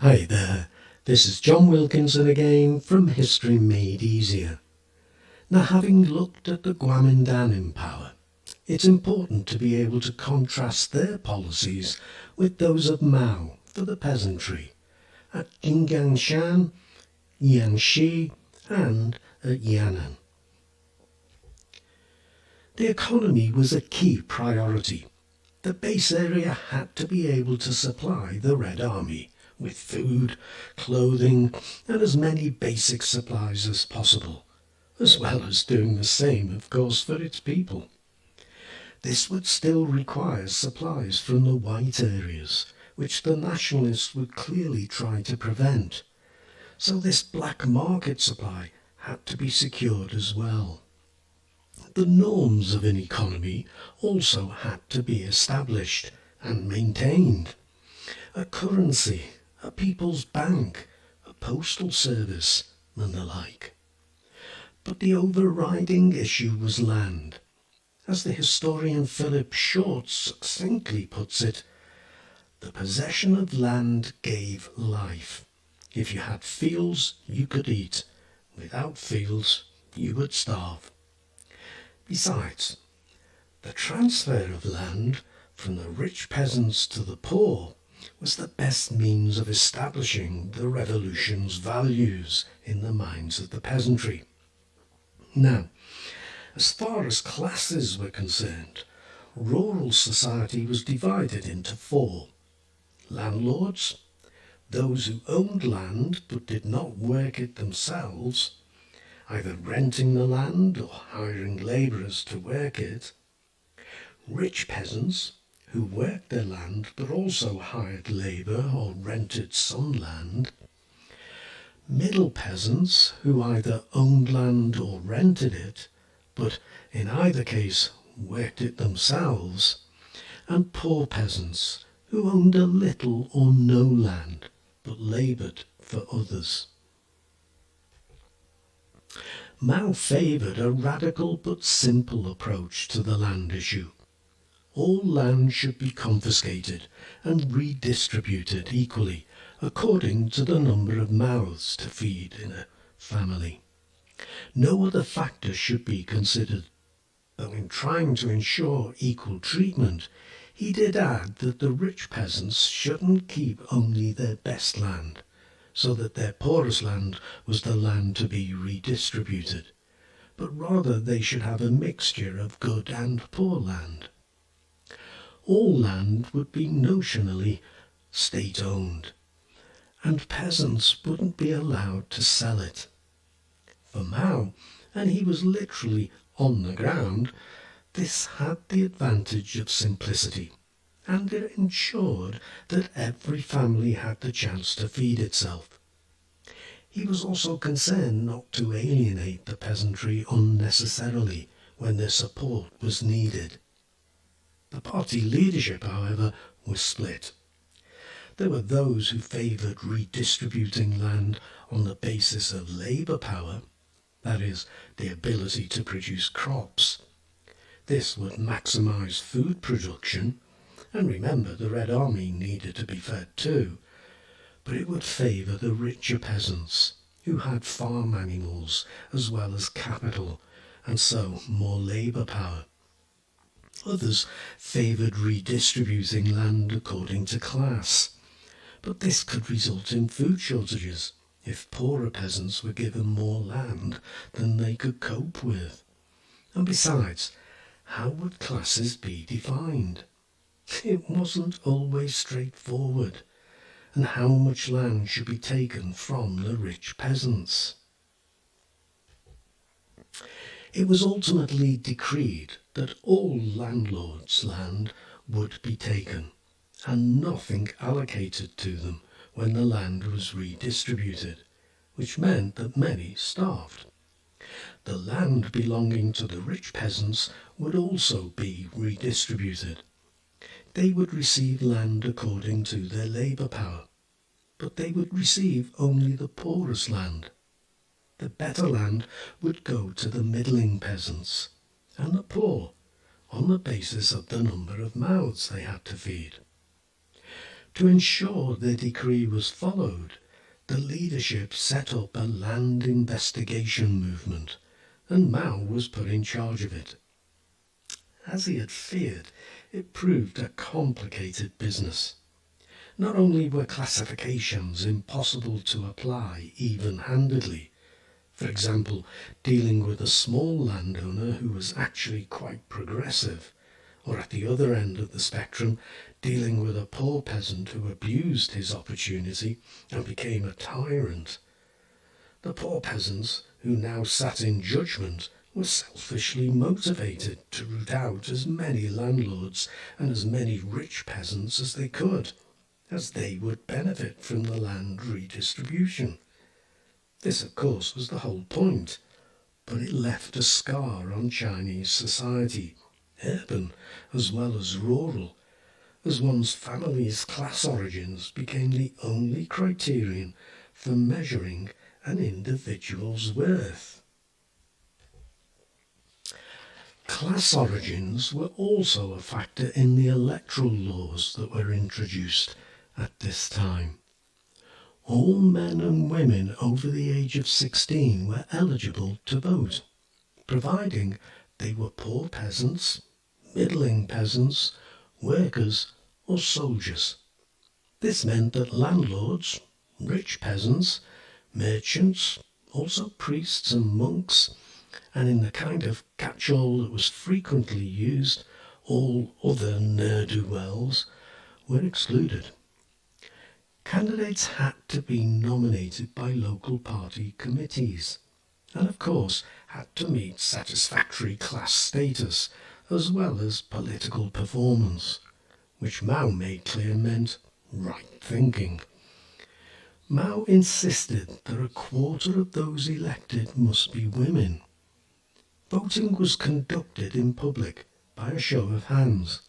Hi there, this is John Wilkinson again from History Made Easier. Now, having looked at the Guomindang in power, it's important to be able to contrast their policies with those of Mao for the peasantry at Jinggangshan, Jiangxi and Yan'an. The economy was a key priority. The base area had to be able to supply the Red Army with food, clothing, and as many basic supplies as possible, as well as doing the same, of course, for its people. This would still require supplies from the white areas, which the Nationalists would clearly try to prevent. So this black market supply had to be secured as well. The norms of an economy also had to be established and maintained. A currency, a people's bank, a postal service, and the like. But the overriding issue was land. As the historian Philip Short succinctly puts it, the possession of land gave life. If you had fields, you could eat. Without fields, you would starve. Besides, the transfer of land from the rich peasants to the poor was the best means of establishing the revolution's values in the minds of the peasantry. Now, as far as classes were concerned, rural society was divided into four. Landlords, those who owned land but did not work it themselves, either renting the land or hiring labourers to work it. Rich peasants, who worked their land but also hired labour or rented some land. Middle peasants, who either owned land or rented it, but in either case worked it themselves. And poor peasants, who owned a little or no land, but laboured for others. Mao favoured a radical but simple approach to the land issue. All land should be confiscated and redistributed equally according to the number of mouths to feed in a family. No other factor should be considered, though in trying to ensure equal treatment, he did add that the rich peasants shouldn't keep only their best land, so that their poorest land was the land to be redistributed, but rather they should have a mixture of good and poor land. All land would be notionally state-owned, and peasants wouldn't be allowed to sell it. For Mao, and he was literally on the ground, this had the advantage of simplicity, and it ensured that every family had the chance to feed itself. He was also concerned not to alienate the peasantry unnecessarily when their support was needed. The party leadership, however, was split. There were those who favoured redistributing land on the basis of labour power, that is, the ability to produce crops. This would maximise food production, and remember the Red Army needed to be fed too, but it would favour the richer peasants, who had farm animals as well as capital, and so more labour power. Others favoured redistributing land according to class, but this could result in food shortages if poorer peasants were given more land than they could cope with. And besides, how would classes be defined? It wasn't always straightforward, and how much land should be taken from the rich peasants? It was ultimately decreed that all landlords' land would be taken, and nothing allocated to them when the land was redistributed, which meant that many starved. The land belonging to the rich peasants would also be redistributed. They would receive land according to their labour power, but they would receive only the poorest land. The better land would go to the middling peasants, and the poor, on the basis of the number of mouths they had to feed. To ensure the decree was followed, the leadership set up a land investigation movement, and Mao was put in charge of it. As he had feared, it proved a complicated business. Not only were classifications impossible to apply even-handedly, for example, dealing with a small landowner who was actually quite progressive, or at the other end of the spectrum, dealing with a poor peasant who abused his opportunity and became a tyrant. The poor peasants who now sat in judgment were selfishly motivated to root out as many landlords and as many rich peasants as they could, as they would benefit from the land redistribution. This, of course, was the whole point, but it left a scar on Chinese society, urban as well as rural, as one's family's class origins became the only criterion for measuring an individual's worth. Class origins were also a factor in the electoral laws that were introduced at this time. All men and women over the age of 16 were eligible to vote, providing they were poor peasants, middling peasants, workers or soldiers. This meant that landlords, rich peasants, merchants, also priests and monks, and in the kind of catch-all that was frequently used, all other ne'er-do-wells, were excluded. Candidates had to be nominated by local party committees, and of course had to meet satisfactory class status as well as political performance, which Mao made clear meant right thinking. Mao insisted that a quarter of those elected must be women. Voting was conducted in public by a show of hands,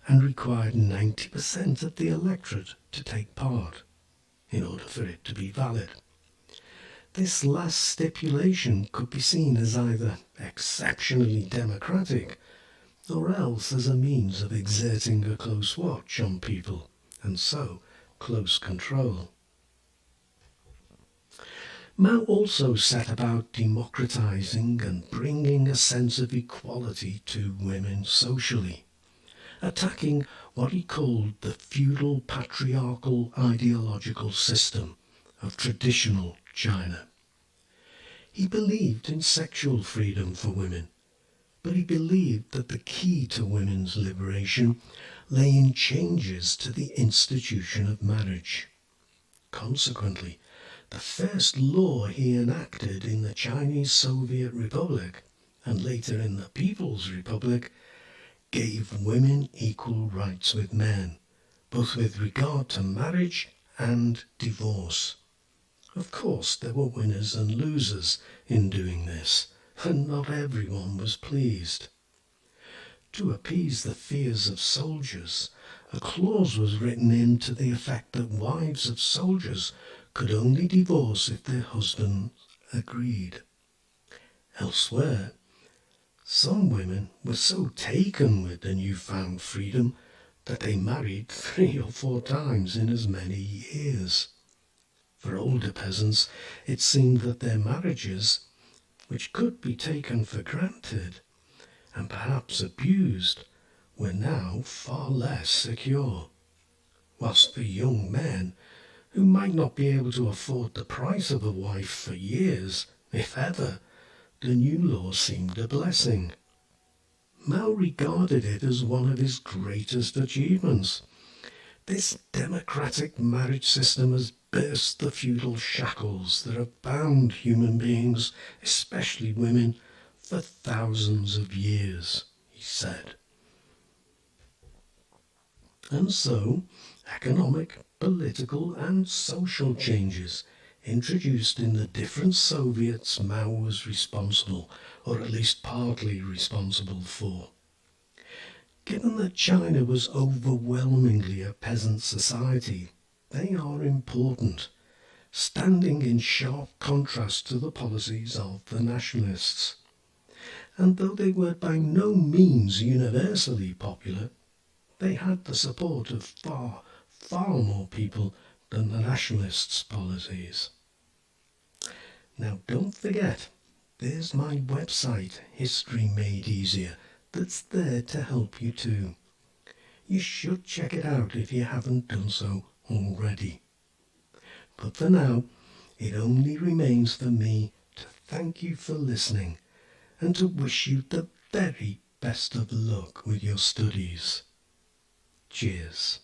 and required 90% of the electorate to take part in order for it to be valid. This last stipulation could be seen as either exceptionally democratic or else as a means of exerting a close watch on people, and so close control. Mao also set about democratizing and bringing a sense of equality to women socially, attacking what he called the feudal patriarchal ideological system of traditional China. He believed in sexual freedom for women, but he believed that the key to women's liberation lay in changes to the institution of marriage. Consequently, the first law he enacted in the Chinese Soviet Republic, and later in the People's Republic, gave women equal rights with men, both with regard to marriage and divorce. Of course, there were winners and losers in doing this, and not everyone was pleased. To appease the fears of soldiers, a clause was written in to the effect that wives of soldiers could only divorce if their husbands agreed. Elsewhere, some women were so taken with the newfound freedom that they married 3 or 4 times in as many years. For older peasants, it seemed that their marriages, which could be taken for granted and perhaps abused, were now far less secure, whilst for young men, who might not be able to afford the price of a wife for years, if ever, the new law seemed a blessing. Mao regarded it as one of his greatest achievements. This democratic marriage system has burst the feudal shackles that have bound human beings, especially women, for thousands of years, he said. And so, economic, political and social changes introduced in the different Soviets Mao was responsible, or at least partly responsible for. Given that China was overwhelmingly a peasant society, they are important, standing in sharp contrast to the policies of the nationalists. And though they were by no means universally popular, they had the support of far far more people than the Nationalists' policies. Now don't forget, there's my website, History Made Easier, that's there to help you too. You should check it out if you haven't done so already. But for now, it only remains for me to thank you for listening and to wish you the very best of luck with your studies. Cheers.